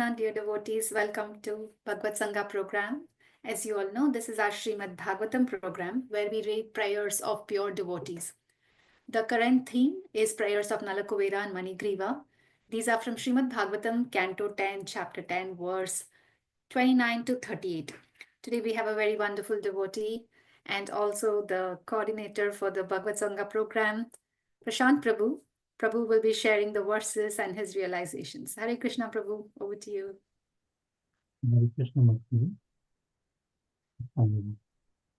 Krishna, dear devotees, welcome to BhagavatSanga program. As you all know, this is our Srimad Bhagavatam program where we read prayers of pure devotees. The current theme is prayers of Nalakuvara and Manigriva. These are from Srimad Bhagavatam, Canto 10, Chapter 10, verse 29 to 38. Today we have a very wonderful devotee and also the coordinator for the BhagavatSanga program, Prashanth Prabhu. Prabhu will be sharing the verses and his realizations. Hare Krishna, Prabhu, over to you. Hare Krishna, Bhakti.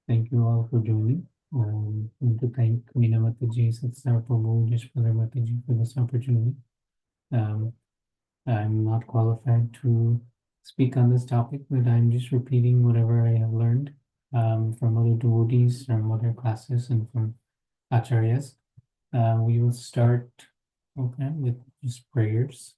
Thank you all for joining. I want to thank Meena Mataji, Satsar Prabhu, Yashpala Mataji for this opportunity. I'm not qualified to speak on this topic, but I'm just repeating whatever I have learned from other devotees, from other classes, and from acharyas. We will start with just prayers.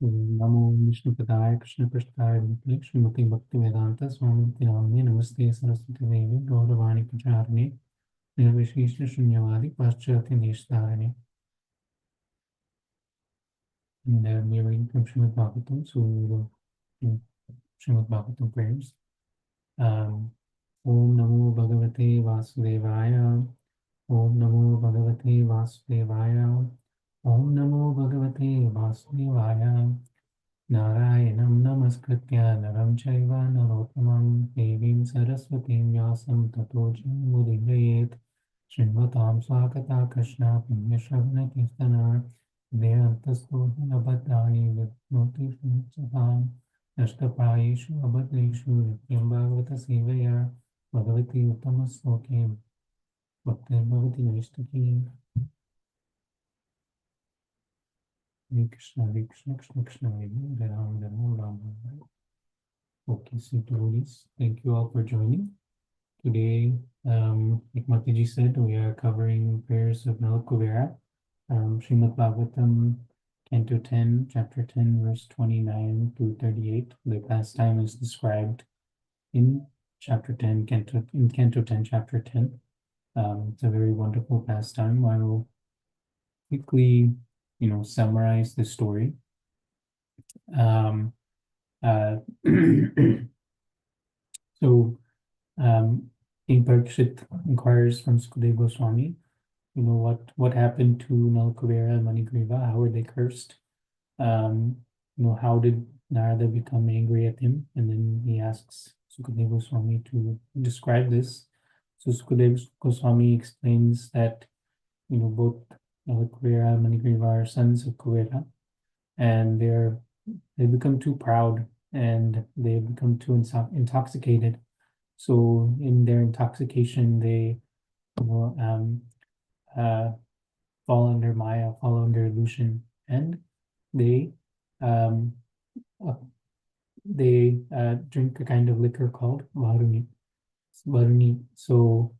नमो विष्णुपदाय कृष्णपृष्ठाय भूतले श्रीमती भक्तिवेदांत स्वामी नामिने नमस्ते सरस्वती देवी गौरवाणी प्रचारिणे निर्विशेष शून्यवादी पाश्चात्य देशधारिणे. And we are reading from Srimad Bhagavatam, so we will do Srimad Bhagavatam prayers. Om Namo Bhagavate Vasudevaya. Om Namo Bhagavate Vasudevaya. Om Namo Bhagavate Vasudevaya. Narayanam Namaskritya Naram Chaiva Narottamam Devim Saraswatim Vyasam Tato Jayamudidayet Srimvatam Swakata Krishna Punyashravana Kirtana Deyantastu Nabadani Vipnoti Shansatam Nashtapayeshu Abadreshu Nityam Bhagavata Sevaya Bhagavati Uttamastokim Bhakti Bhagavati Naishtaki. Hare Krishna, Krishna Krishna, Hare Ram, Ram Ram. Okay, so devotees, thank you all for joining. Today, like Mataji said, we are covering prayers of Nalakuvara, Srimad Bhagavatam, Canto 10, Chapter 10, verse 29 to 38. The pastime is described in Chapter 10, Canto 10, Chapter 10. It's a very wonderful pastime. I will quickly summarize the story. So King Parikshit inquires from Sukadeva Goswami, what happened to Nalakuvara and Manigriva? How were they cursed? How did Narada become angry at him? And then he asks Sukadeva Goswami to describe this. So Sukadeva Goswami explains that both Nalakuvara and Manigriva are sons of Kuvera, and they become too proud and they become too intoxicated. So in their intoxication, they fall under Maya, fall under illusion, and they drink a kind of liquor called Varuni. So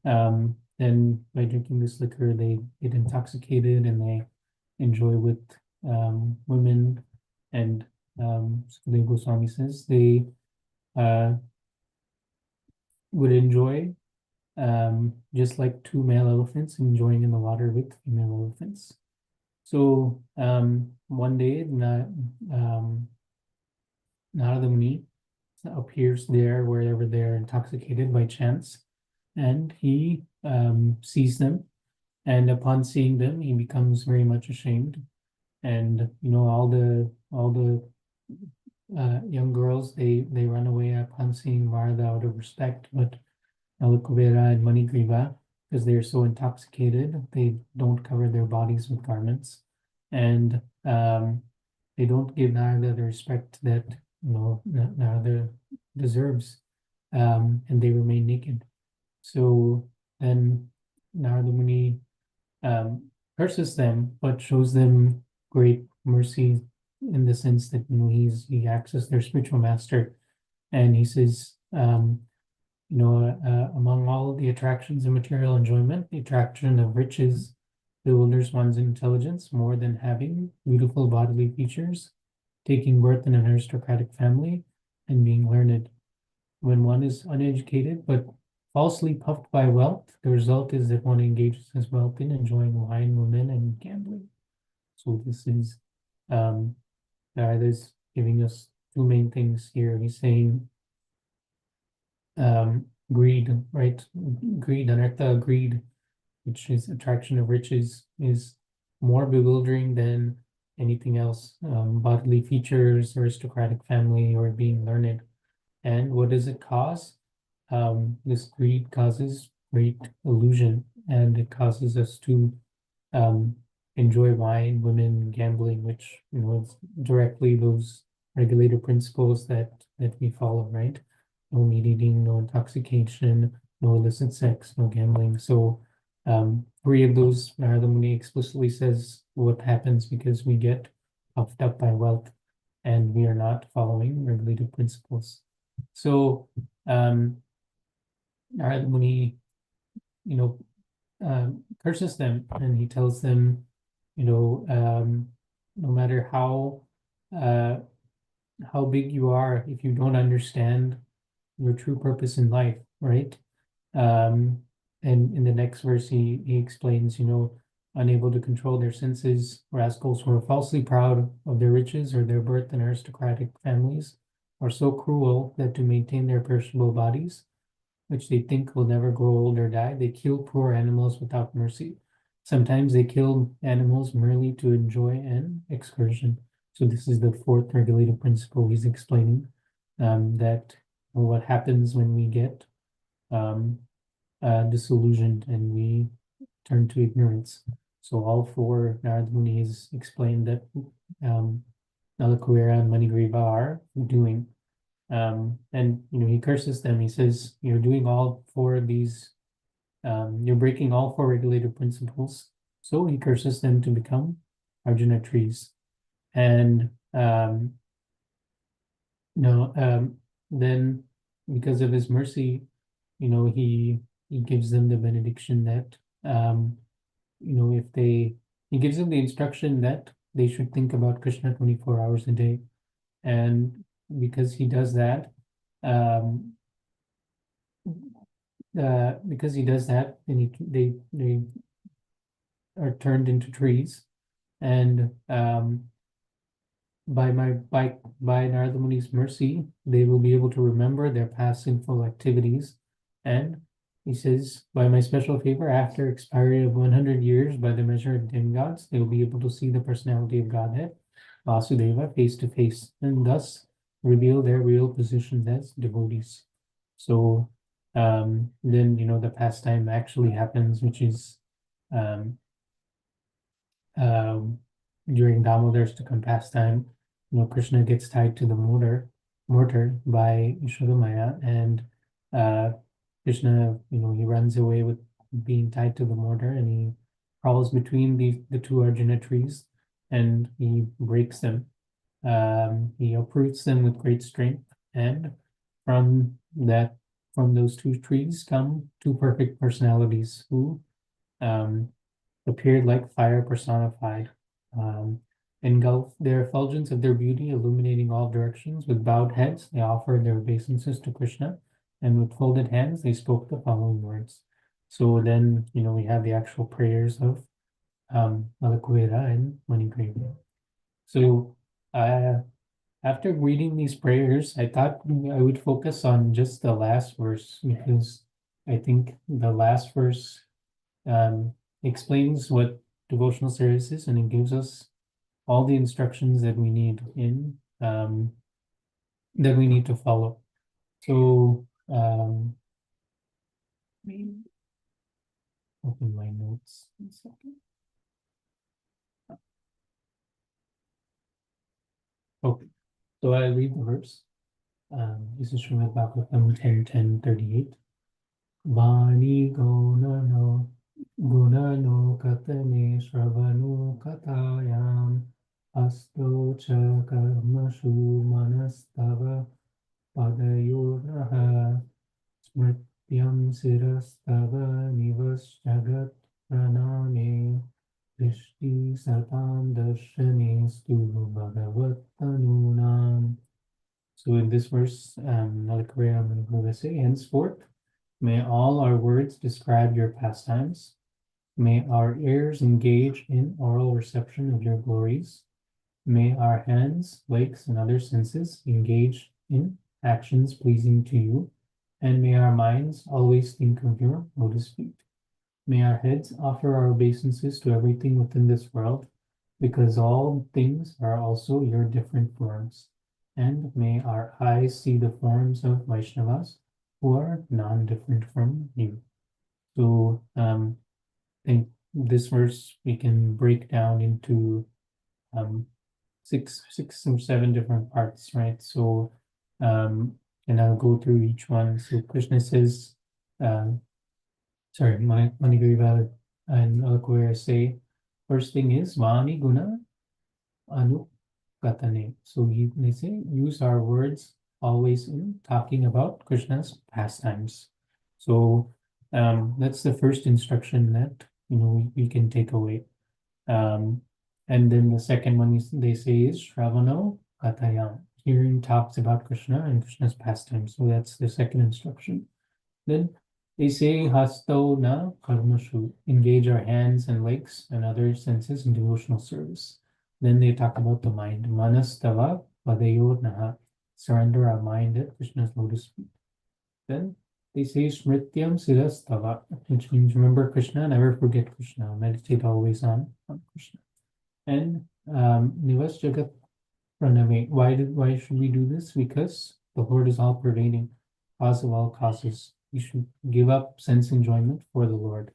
then by drinking this liquor, they get intoxicated and they enjoy with women. And Sukadeva Goswami says they would enjoy just like two male elephants enjoying in the water with female elephants. So one day, Narada Muni appears there wherever they're intoxicated by chance, and he sees them, and upon seeing them, he becomes very much ashamed. And all the young girls, they run away upon seeing Narada out of respect, but Nalakuvara and Manigriva, because they're so intoxicated, they don't cover their bodies with garments, and they don't give Narada the respect that Narada deserves, and they remain naked. So then Narada Muni curses them, but shows them great mercy in the sense that he acts as their spiritual master, and he says, among all the attractions of material enjoyment, the attraction of riches bewilders one's intelligence more than having beautiful bodily features, taking birth in an aristocratic family, and being learned. when one is uneducated but falsely puffed by wealth, the result is that one engages his wealth in enjoying wine, women, and gambling. So this is there's giving us two main things here. He's saying greed, right? Greed, anartha, greed, which is attraction of riches, is more bewildering than anything else. Bodily features, aristocratic family, or being learned. And what does it cause? This greed causes great illusion, and it causes us to enjoy wine, women, gambling, which is directly those regulator principles that we follow, right? No meat eating, no intoxication, no illicit sex, no gambling. So three of those, Narada Muni explicitly says what happens because we get puffed up by wealth and we are not following regulative principles. So Narada Muni, curses them, and he tells them, no matter how big you are, if you don't understand your true purpose in life, right? And in the next verse, he explains, unable to control their senses, rascals who are falsely proud of their riches or their birth in aristocratic families are so cruel that to maintain their perishable bodies, which they think will never grow old or die, they kill poor animals without mercy. Sometimes they kill animals merely to enjoy an excursion. So this is the fourth regulative principle he's explaining, that what happens when we get disillusioned and we turn to ignorance. So all four Narada Muni has explained that Nalakuvara and Manigriva are doing. And he curses them. He says, you're doing all four of these, you're breaking all four regulative principles. So he curses them to become Arjuna trees. And then because of his mercy, he gives them the benediction that if he gives them the instruction that they should think about Krishna 24 hours a day. And because he does that, then they are turned into trees, and by Narada Muni's mercy, they will be able to remember their past sinful activities. And he says, by my special favor, after expiry of 100 years, by the measure of demigods, they will be able to see the personality of Godhead, Vasudeva, face to face, and thus reveal their real positions as devotees. So then, the pastime actually happens, which is during Damodar's Stakam pastime, Krishna gets tied to the mortar by Yashodamaya, and Krishna, he runs away with being tied to the mortar, and he crawls between the two Arjuna trees, and he breaks them. He uproots them with great strength, and from those two trees come two perfect personalities who appeared like fire personified. Engulf their effulgence of their beauty, illuminating all directions. With bowed heads, they offered their obeisances to Krishna, and with folded hands, they spoke the following words. So then, we have the actual prayers of Nalakuvara and Manigriva. So after reading these prayers, I thought I would focus on just the last verse, because I think the last verse explains what devotional service is, and it gives us all the instructions that we need to follow. So open my notes 1 second. Okay, so I read the verse. This is from Bhagavatam 10:10:38. Vani gunano katane shravanu katayam asto cha karmashu manastava padayoraha smrityam sirastava nivasjagat pranane Drishti satam darshane stu bhagavat tanunam. So in this verse, Nalakuvara, I'm going to say, henceforth, may all our words describe your pastimes. May our ears engage in oral reception of your glories. May our hands, legs, and other senses engage in actions pleasing to you. And may our minds always think of your lotus feet. May our heads offer our obeisances to everything within this world, because all things are also your different forms. And may our eyes see the forms of Vaishnavas who are non-different from you. So I think this verse we can break down into six or seven different parts, right? So and I'll go through each one. So Krishna says, Manigriva and Nalakuvara say, first thing is Vani Guna Anukatane. So they say use our words always in talking about Krishna's pastimes. So that's the first instruction that we can take away. And then the second one they say is Shravano Katayam. Hearing talks about Krishna and Krishna's pastimes. So that's the second instruction. Then they say Hasto na karmashu, engage our hands and legs and other senses in devotional service. Then they talk about the mind. Manastava padayor naha, surrender our mind at Krishna's lotus feet. Then they say Smrityam Sirastava, which means remember Krishna, never forget Krishna, meditate always on Krishna. And Nivas Jagat Praname. Why should we do this? Because the Lord is all pervading, cause of all causes. We should give up sense enjoyment for the Lord.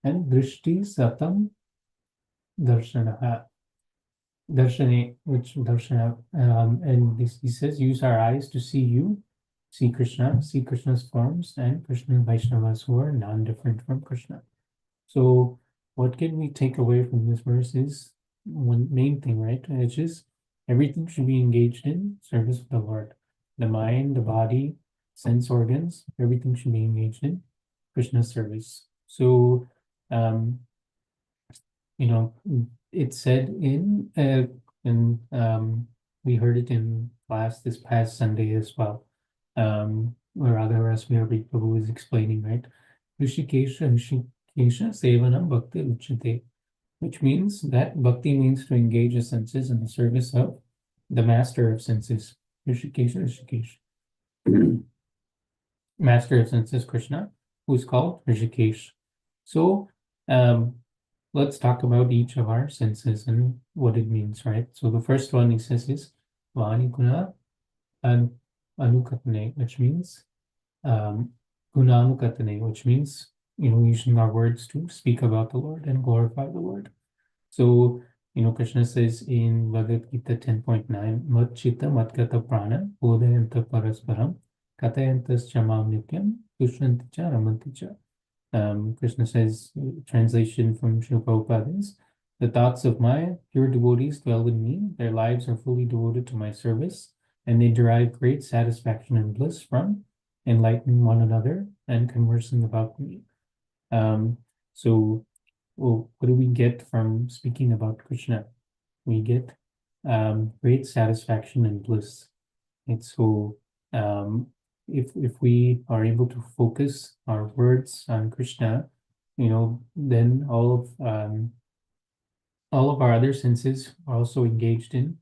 And Drishti Satam Darshanaha. Darshane, which Darshana, and he says, use our eyes to see you, see Krishna's forms, and Krishna Vaishnavas who are non-different from Krishna. So what can we take away from this verse is one main thing, right? Which is everything should be engaged in service of the Lord. The mind, the body, sense organs, everything should be engaged in Krishna's service. So, it's said in we heard it in class this past Sunday as well, or rather as Prabhu was explaining, right? Rishikesha Sevanam Bhakti Uchate, which means that bhakti means to engage the senses in the service of the master of senses. Rishikesh. Master of senses, Krishna, who's called Rishikesh. So let's talk about each of our senses and what it means, right? So the first one he says is Vani Guna Anukatane, which means Guna Anukatane, which means using our words to speak about the Lord and glorify the Lord. So, Krishna says in Bhagavad Gita 10.9, Mat Chitta Matgata Prana, Bodhayanta Parasparam, Katayantas Chamam Nityam, Tushranticha Ramanticha. Krishna says, translation from Srila Prabhupada is, the thoughts of my pure devotees dwell in me, their lives are fully devoted to my service, and they derive great satisfaction and bliss from enlightening one another and conversing about me. So what do we get from speaking about Krishna? We get great satisfaction and bliss. And so if we are able to focus our words on Krishna, then all of our other senses are also engaged in,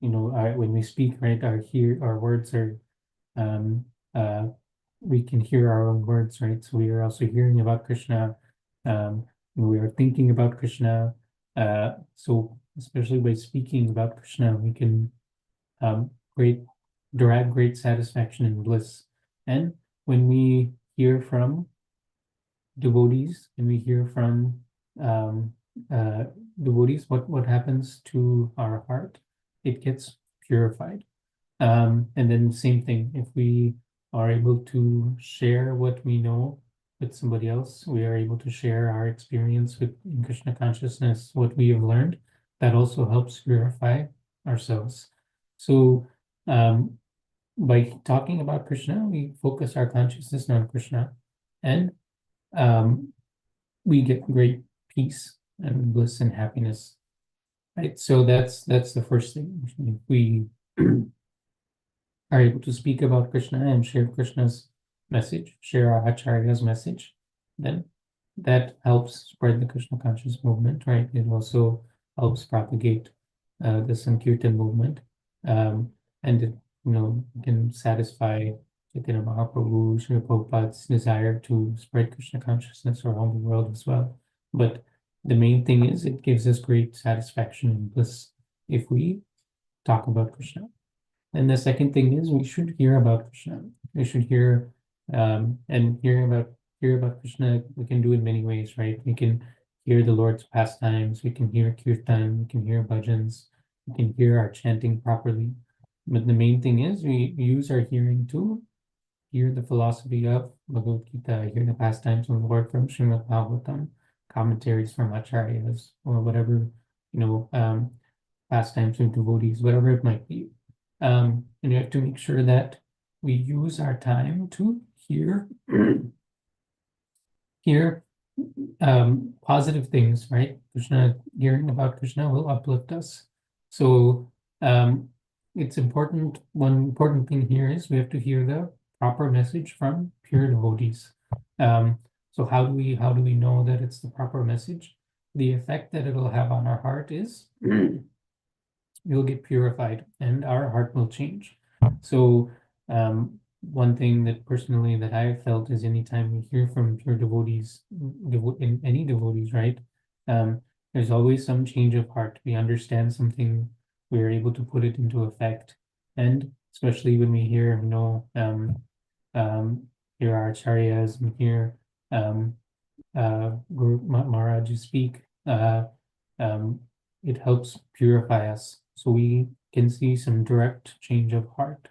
when we speak, right, our words are we can hear our own words, right? So we are also hearing about Krishna. We are thinking about Krishna. So especially by speaking about Krishna, we can derive great satisfaction and bliss. And when we hear from devotees and we hear from devotees, what happens to our heart? It gets purified. And then same thing, if we are able to share what we know with somebody else, we are able to share our experience with in Krishna consciousness, what we have learned, that also helps purify ourselves. So by talking about Krishna, we focus our consciousness on Krishna, and we get great peace and bliss and happiness. Right. So that's the first thing. If we are able to speak about Krishna and share Krishna's message, share our Acharya's message, then that helps spread the Krishna conscious movement, right? It also helps propagate the Sankirtan movement, and it, can satisfy Chaitanya Mahaprabhu, Srila Prabhupada's desire to spread Krishna consciousness around the world as well. But the main thing is it gives us great satisfaction and bliss if we talk about Krishna. And the second thing is we should hear about Krishna. We should hear and hear about Krishna. We can do it in many ways, right? We can hear the Lord's pastimes. We can hear kirtan. We can hear bhajans. We can hear our chanting properly. But the main thing is we use our hearing to hear the philosophy of Bhagavad Gita, hear the pastimes of the Lord from Srimad Bhagavatam, commentaries from acharyas, or whatever, pastimes of devotees, whatever it might be. And you have to make sure that we use our time to hear positive things, right? Hearing about Krishna will uplift us. So it's important. One important thing here is we have to hear the proper message from pure devotees. So how do we know that it's the proper message? The effect that it'll have on our heart is you'll get purified and our heart will change. So one thing that personally that I have felt is anytime we hear from pure devotees, in any devotees, right? There's always some change of heart. We understand something, we are able to put it into effect. And especially when we hear, hear our acharyas and hear Guru Maharaj speak, it helps purify us. So we can see some direct change of heart.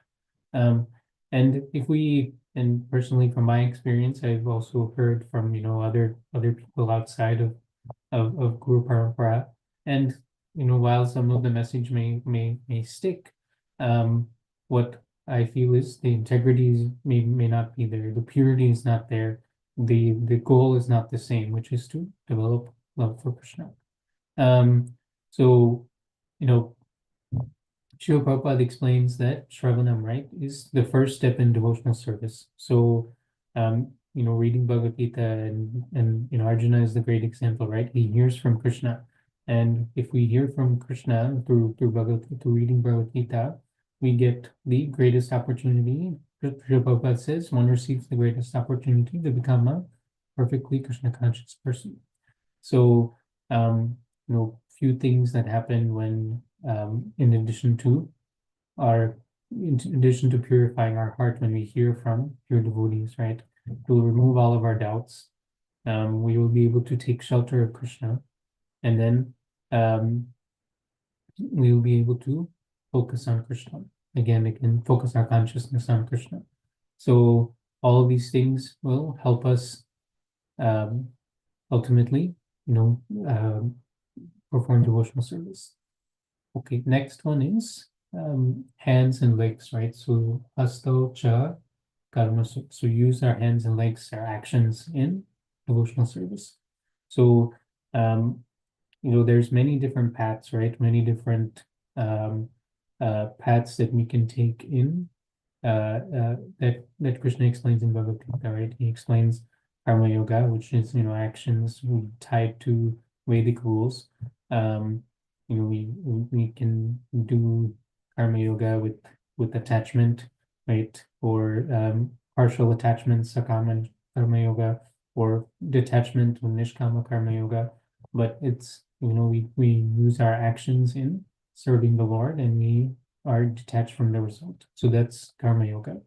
And if we, and personally from my experience, I've also heard from, other people outside of Guru Parampara. And, while some of the message may stick, what I feel is the integrity may not be there. The purity is not there. The goal is not the same, which is to develop love for Krishna. So, Srila Prabhupada explains that Shravanam, right, is the first step in devotional service. So, reading Bhagavad Gita and Arjuna is the great example, right? He hears from Krishna. And if we hear from Krishna through reading Bhagavad Gita, we get the greatest opportunity. Srila Prabhupada says one receives the greatest opportunity to become a perfectly Krishna conscious person. So, few things that happen when in addition to purifying our heart when we hear from pure devotees, right? It will remove all of our doubts. We will be able to take shelter of Krishna, and then we will be able to focus on Krishna. Again, we can focus our consciousness on Krishna. So all of these things will help us ultimately, perform devotional service. Okay, next one is hands and legs, right? So hasto cha karma. So use our hands and legs, our actions in devotional service. So there's many different paths, right? Many different paths that we can take in that Krishna explains in Bhagavad Gita, right? He explains karma yoga, which is actions tied to Vedic rules. We can do karma yoga with attachment, right? Or partial attachment, sakama karma yoga, or detachment with nishkama karma yoga. But it's we use our actions in serving the Lord, and we are detached from the result. So that's karma yoga.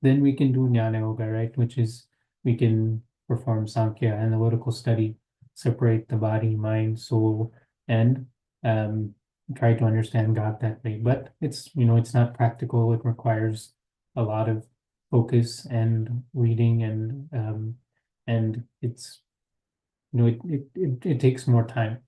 Then we can do jnana yoga, right? Which is we can perform Sankhya, analytical study, separate the body, mind, soul, and try to understand God that way. But it's not practical. It requires a lot of focus and reading, and it's it takes more time.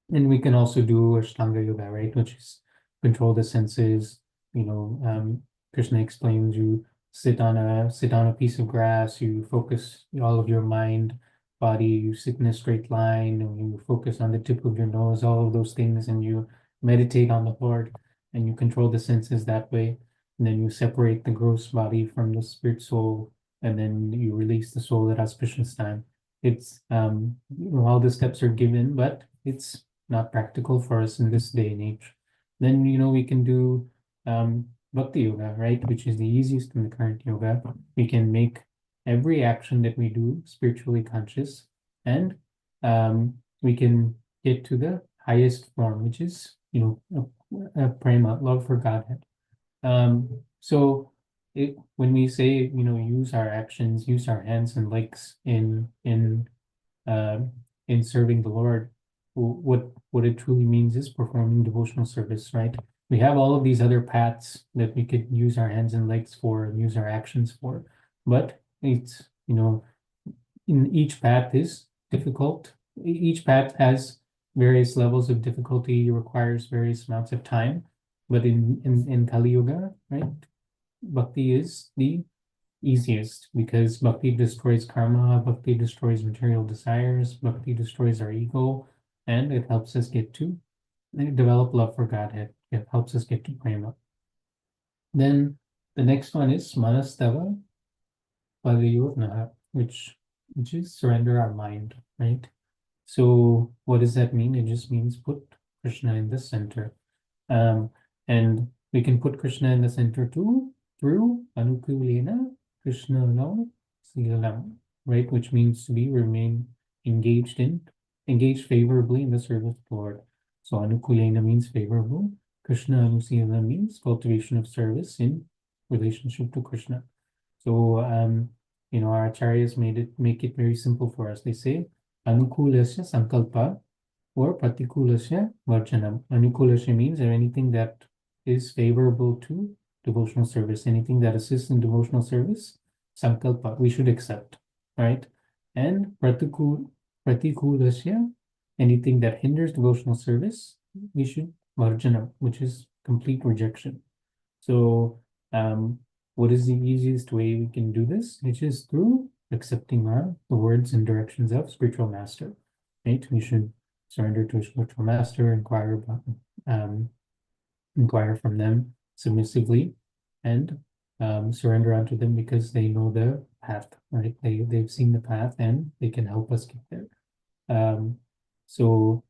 And we can also do Ashtanga yoga, right? Which is control the senses. Krishna explains you sit on a piece of grass, you focus all of your mind, body, you sit in a straight line, and you focus on the tip of your nose, all of those things, and you meditate on the Lord, and you control the senses that way. and then you separate the gross body from the spirit soul, and then you release the soul at auspicious time. It's all the steps are given, but it's not practical for us in this day and age. Then we can do bhakti yoga, right, which is the easiest in the current yoga. We can make every action that we do spiritually conscious, and we can get to the highest form, which is a prema, love for Godhead. So when we say use our actions, use our hands and legs in serving the Lord, what it truly means is performing devotional service, right? We have all of these other paths that we could use our hands and legs for and use our actions for, but it's in each path is difficult. Each path has various levels of difficulty, requires various amounts of time. But in Kali Yuga, right, bhakti is the easiest because bhakti destroys karma, bhakti destroys material desires, bhakti destroys our ego, and it helps us get to develop love for Godhead. It helps us get to prema. Then the next one is manastava padayotnaha, which is surrender our mind, right? So what does that mean? It just means put Krishna in the center. And we can put Krishna in the center too through anukulena Krishna no sigalam, right? Which means to remain engaged favorably in the service of the Lord. So anukulena means favorable. Krishna anusila means cultivation of service in relationship to Krishna. So our acharyas make it very simple for us. They say anukulasya sankalpa or pratikulasya varjanam. Anukulasya means anything that is favorable to devotional service, anything that assists in devotional service, sankalpa, we should accept, right? And pratikulasya, anything that hinders devotional service, we should varjanam, which is complete rejection. So what is the easiest way we can do this? It is through accepting the words and directions of spiritual master, right? We should surrender to a spiritual master, inquire from them submissively, and surrender unto them because they know the path, right? They've seen the path and they can help us get there. So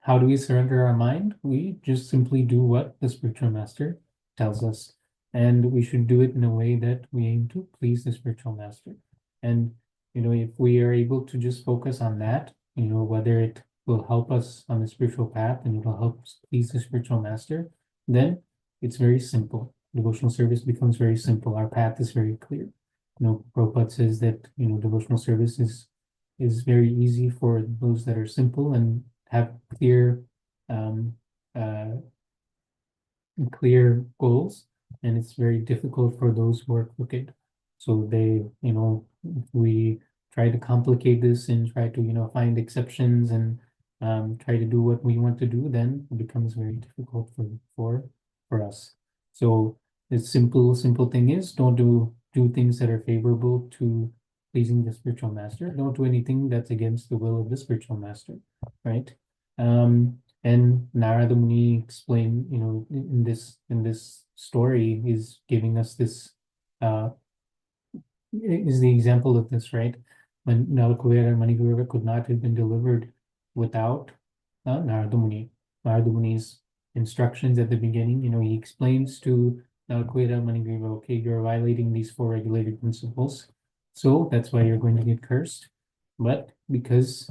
how do we surrender our mind? We just simply do what the spiritual master tells us, and we should do it in a way that we aim to please the spiritual master. And if we are able to just focus on that, whether it will help us on the spiritual path and it will help us please the spiritual master, then it's very simple. Devotional service becomes very simple. Our path is very clear. Prabhupada says that devotional service is very easy for those that are simple and have clear goals, and it's very difficult for those who are crooked. So they, if we try to complicate this and try to find exceptions and try to do what we want to do, then it becomes very difficult for us. So the simple thing is, don't do things that are favorable to pleasing the spiritual master. Don't do anything that's against the will of the spiritual master, right? And Narada Muni explained, in this story, is giving us this is the example of this, right? When Nalakuvara and Manigurava could not have been delivered without Narada Muni. Narada Muni's instructions at the beginning, he explains to Nalakuvara and Manigurava, okay, you're violating these 4 regulated principles, so that's why you're going to get cursed. But because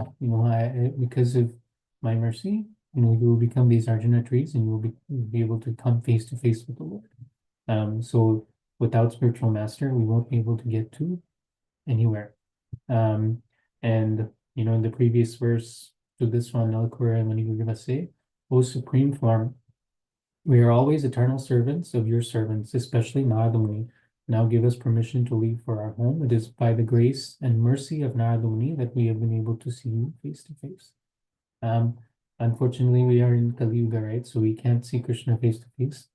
because of my mercy, you will become these Arjuna trees, and you will be able to come face to face with the Lord. So without spiritual master, we won't be able to get to anywhere. And in the previous verse to this one, Nalakuvara and Manigurava say, O Supreme Form, we are always eternal servants of your servants, especially Narada Muni. Now give us permission to leave for our home. It is by the grace and mercy of Narada Muni that we have been able to see you face to face. Unfortunately, we are in Kali Yuga, right? So we can't see Krishna face to face,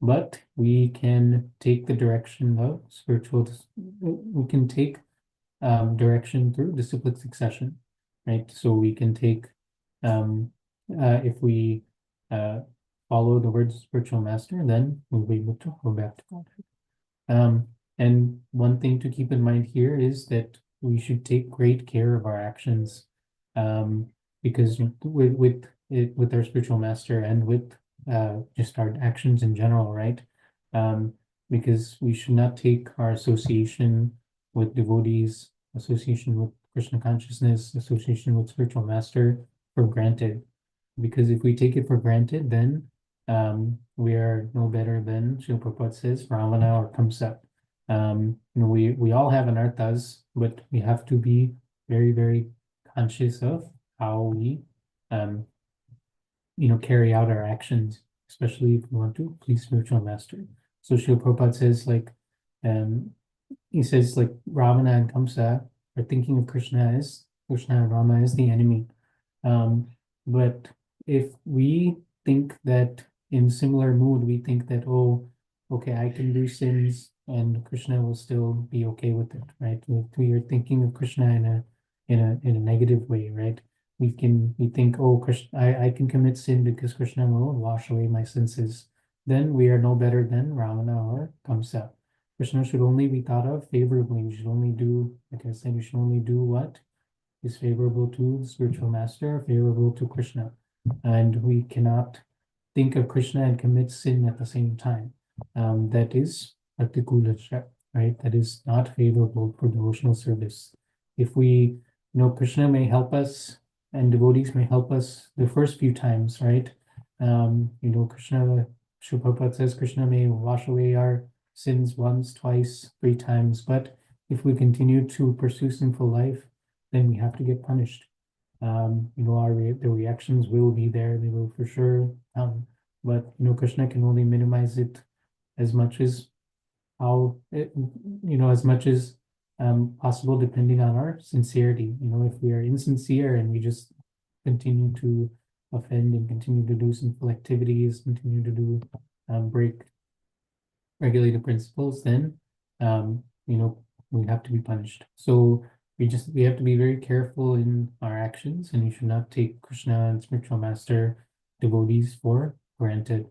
but we can take the direction of spiritual. We can take direction through disciplic succession, right? So we can take if we follow the words of spiritual master, then we'll be able to go back to God. And one thing to keep in mind here is that we should take great care of our actions, because with our spiritual master and with just our actions in general, right? Because we should not take our association with devotees, association with Krishna consciousness, association with spiritual master for granted. Because if we take it for granted, then we are no better than Srila Prabhupada says, Ravana or Kamsa. We all have anarthas, but we have to be very, very conscious of how we carry out our actions, especially if we want to please spiritual master. So Srila Prabhupada says, like, he says, like, Ravana and Kamsa are thinking of Krishna and Rama as the enemy. But if we think that in similar mood, we think that, oh, okay, I can do sins and Krishna will still be okay with it, right? We are thinking of Krishna in a negative way, right? We think, oh, Krishna, I can commit sin because Krishna will wash away my sins. Then we are no better than Ravana or Kamsa. Krishna should only be thought of favorably. We should only do, like I said, we should only do what is favorable to the spiritual master, favorable to Krishna. And we cannot think of Krishna and commit sin at the same time. That is Pratikulacha, right? That is not favorable for devotional service. If we Krishna may help us and devotees may help us the first few times, right? Krishna, Srila Prabhupada says Krishna may wash away our sins once, twice, 3 times, but if we continue to pursue sinful life, then we have to get punished. The reactions will be there, they will for sure come, but Krishna can only minimize it as much as possible, depending on our sincerity. If we are insincere and we just continue to offend and continue to do sinful activities, continue to do break regulated principles, then we have to be punished. So we have to be very careful in our actions, and we should not take Krishna and spiritual master devotees for granted.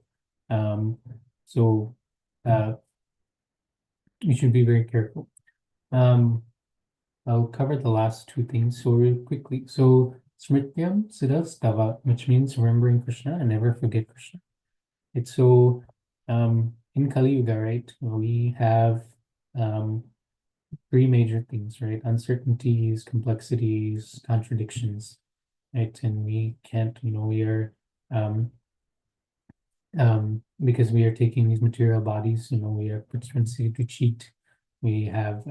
So we should be very careful. I'll cover the last 2 things so real quickly. So Smrityam Siddha Stava, which means remembering Krishna and never forget Krishna. It's so in Kali Yuga, right? We have 3 major things, right? Uncertainties, complexities, contradictions, right? And we can't, we are because we are taking these material bodies, we have propensity to cheat, we have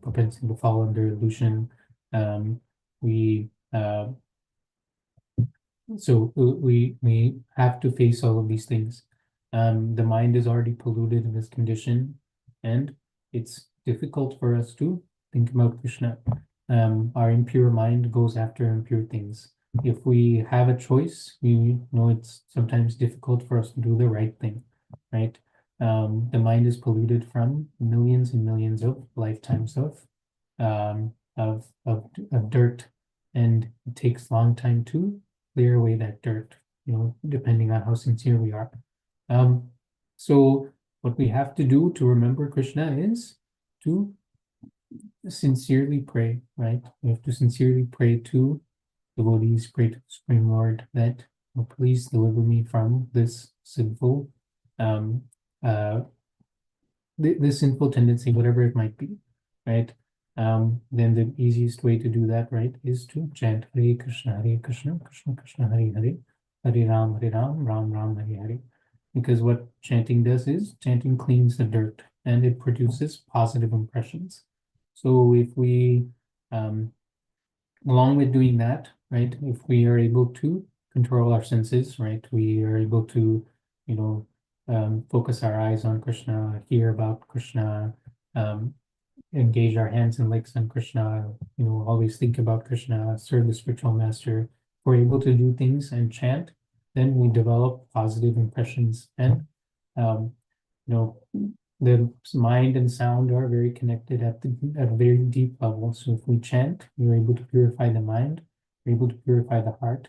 propensity to fall under illusion. So we have to face all of these things. The mind is already polluted in this condition, and it's difficult for us to think about Krishna. Our impure mind goes after impure things. If we have a choice, we know it's sometimes difficult for us to do the right thing, right? The mind is polluted from millions and millions of lifetimes of dirt, and it takes a long time to clear away that dirt, depending on how sincere we are. So what we have to do to remember Krishna is to sincerely pray, right? We have to sincerely pray to devotees, pray to the Supreme Lord that, please deliver me from this sinful, this sinful tendency, whatever it might be, right? Then the easiest way to do that, right, is to chant Hare Krishna, Krishna Krishna, Hare Hare, Hare Ram, Ram Ram, Hare Hare. Because what chanting does is, chanting cleans the dirt and it produces positive impressions. So if we, along with doing that, right, if we are able to control our senses, right, we are able to, focus our eyes on Krishna, hear about Krishna, engage our hands and legs on Krishna, always think about Krishna, serve the spiritual master. If we're able to do things and chant, then we develop positive impressions, and the mind and sound are very connected at a very deep level. So if we chant, we're able to purify the mind, we're able to purify the heart,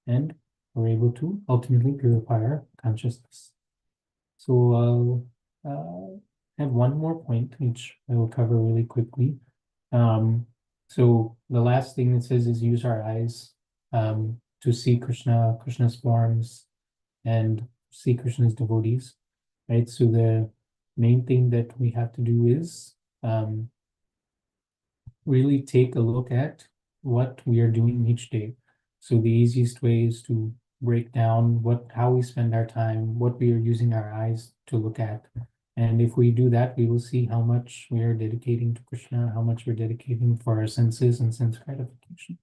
and we're able to ultimately purify our consciousness. So I'll have one more point, which I will cover really quickly. So the last thing it says is use our eyes to see Krishna's forms, and see Krishna's devotees, right? So the main thing that we have to do is really take a look at what we are doing each day. So the easiest way is to break down how we spend our time, what we are using our eyes to look at. And if we do that, we will see how much we are dedicating to Krishna, how much we're dedicating for our senses and sense gratification.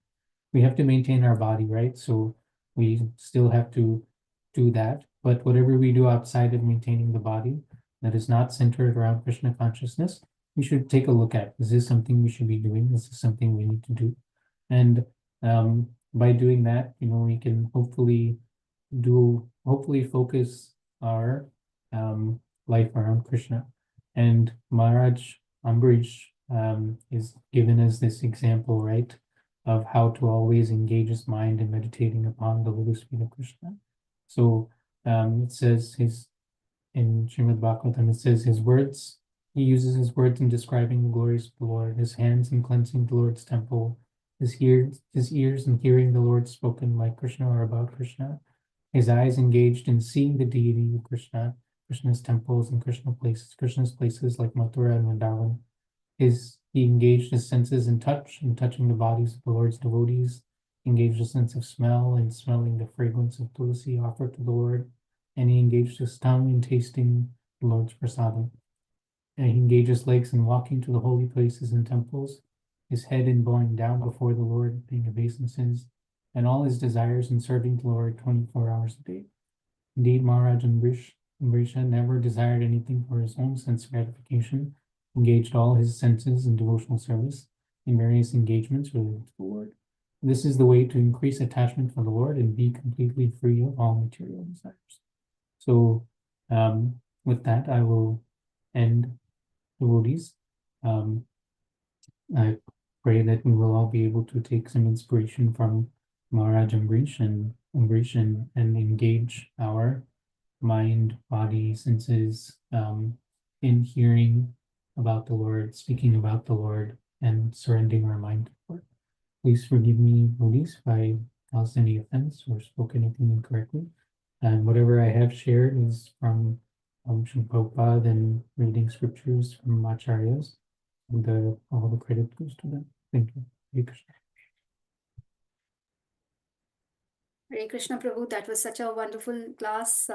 We have to maintain our body, right? So we still have to do that. But whatever we do outside of maintaining the body that is not centered around Krishna consciousness, we should take a look at. Is this something we should be doing? Is this something we need to do? And by doing that, we can hopefully focus our life around Krishna. And Maharaj Ambarish is given as this example, right, of how to always engage his mind in meditating upon the lotus feet of Krishna. So it says in Srimad Bhagavatam, it says he uses his words in describing the glories of the Lord, his hands in cleansing the Lord's temple, his ears in hearing the Lord spoken like Krishna or about Krishna, his eyes engaged in seeing the deity of Krishna, Krishna's temples and Krishna's places like Mathura and Vrindavan. He engaged his senses in touching the bodies of the Lord's devotees, engaged a sense of smell in smelling the fragrance of tulsi offered to the Lord, and he engaged his tongue in tasting the Lord's prasadam. And he engaged his legs in walking to the holy places and temples, his head in bowing down before the Lord, paying obeisances, and all his desires in serving the Lord 24 hours a day. Indeed, Maharaj Ambrisha never desired anything for his own sense gratification, engaged all his senses in devotional service in various engagements related to the Lord. This is the way to increase attachment for the Lord and be completely free of all material desires. So with that, I will end devotees. I pray that we will all be able to take some inspiration from Maharaj Ambarish and engage our mind, body, senses in hearing about the Lord, speaking about the Lord, and surrendering our mind to the Lord. Please forgive me, devotees, if I caused any offense or spoke anything incorrectly. And whatever I have shared is from Srila Prabhupada and reading scriptures from Acharyas. And all the credit goes to them. Thank you. Hare Krishna. Hare Krishna Prabhu, that was such a wonderful class.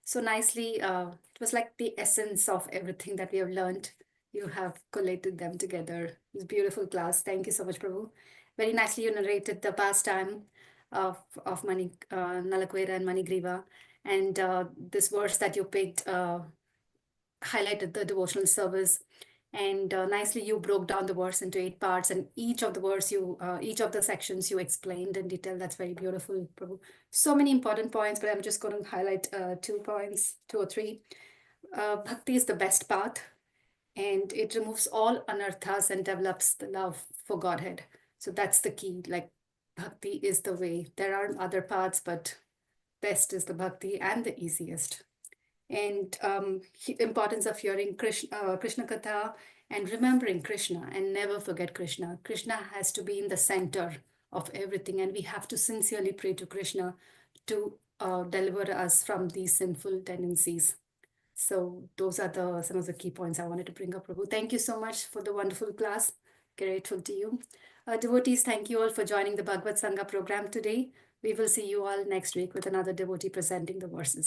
So nicely, it was like the essence of everything that we have learned. You have collated them together. It was a beautiful class. Thank you so much, Prabhu. Very nicely, you narrated the pastime of Nalakuvara and Manigriva. And this verse that you picked highlighted the devotional service. And nicely, you broke down the verse into 8 parts, and each of the sections you explained in detail. That's very beautiful, Prabhu. So many important points, but I'm just going to highlight 2 points, 2 or 3. Bhakti is the best path, and it removes all anarthas and develops the love for Godhead. So that's the key. Like, bhakti is the way. There are other paths, but best is the bhakti and the easiest. And importance of hearing Krishna Katha and remembering Krishna and never forget Krishna. Krishna has to be in the center of everything, and we have to sincerely pray to Krishna to deliver us from these sinful tendencies. So those are some of the key points I wanted to bring up, Prabhu. Thank you so much for the wonderful class. Grateful to you. Devotees, thank you all for joining the BhagavatSanga program today. We will see you all next week with another devotee presenting the verses.